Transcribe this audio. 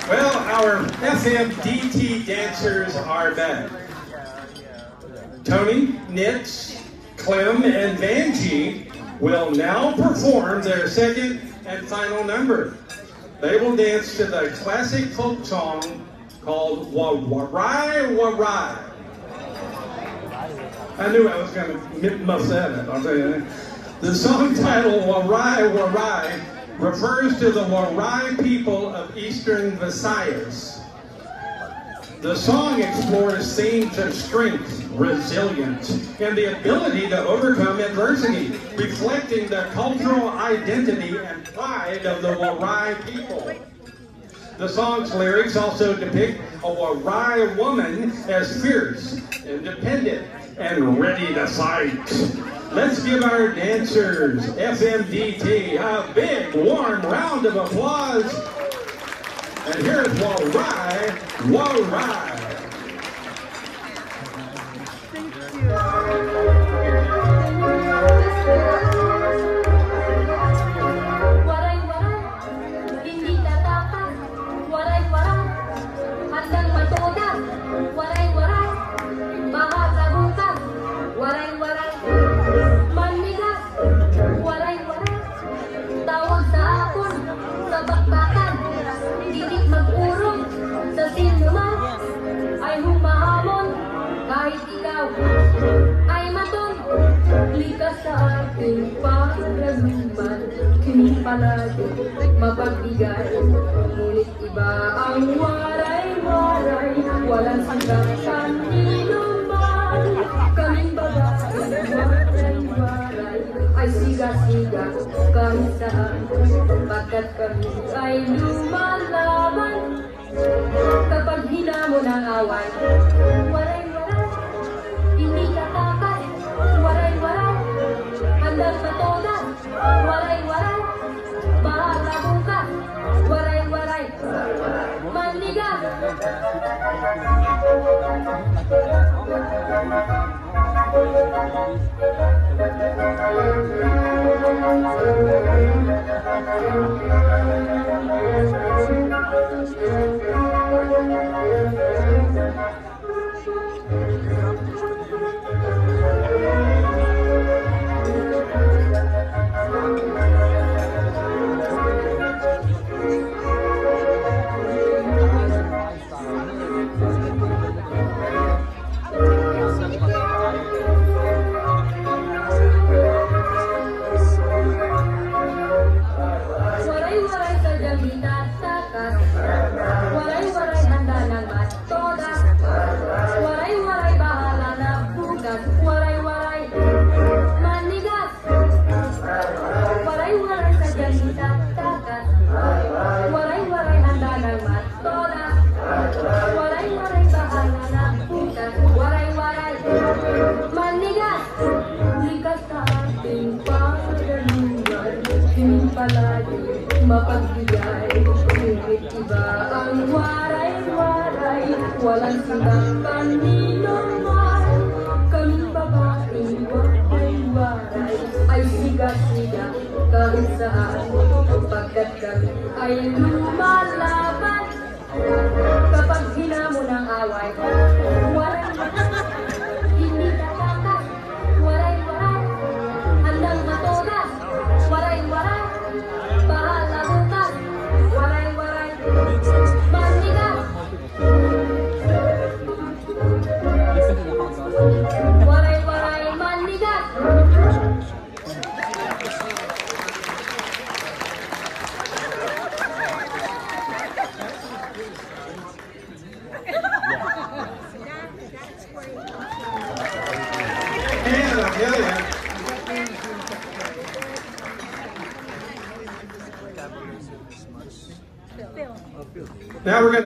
Well, our FMDT dancers are back. Tony, Nitz, Clem, and Vanjie will now perform their second and final number. They will dance to the classic folk song called Warai Warai. I knew I was going to muff that up, I'll tell you that. The song title, Warai Warai, refers to the Warai people of eastern Visayas. The song explores themes of strength, resilience, and the ability to overcome adversity, reflecting the cultural identity and pride of the Warai people. The song's lyrics also depict a Warai woman as fierce, independent, and ready to fight. Let's give our dancers, FMDT, a big, warm round of applause. And here's Warai Warai. Thank you. Ay matun, likas sa ating paglaluman, kini palagi mapagbigay, ngunit iba ang waray-waray, walang hanggang kaniluman. Kaming babae, waray-waray, ay siga-siga kahit saan, pagkat kami ay lumalaban. Kapag hinamon ang away, waray-waray, hindi tatakas, waray-waray, handang matodas, waray-waray, bahala bukas, waray-waray, manigas. Mapagbigay, ngunit iba ang waray-waray, walang sindang kaniluman. Kaming babaeng waray-waray, ay siga-siga kahit saan, pagkat kami ay lumalaban. Kapag hinamon ang away, waray-waray, hindi tatakas, waray-waray, handang matodas, waray-waray, bahala bukas, waray-waray, manigas. Waray-waray, manigas. Now we're going to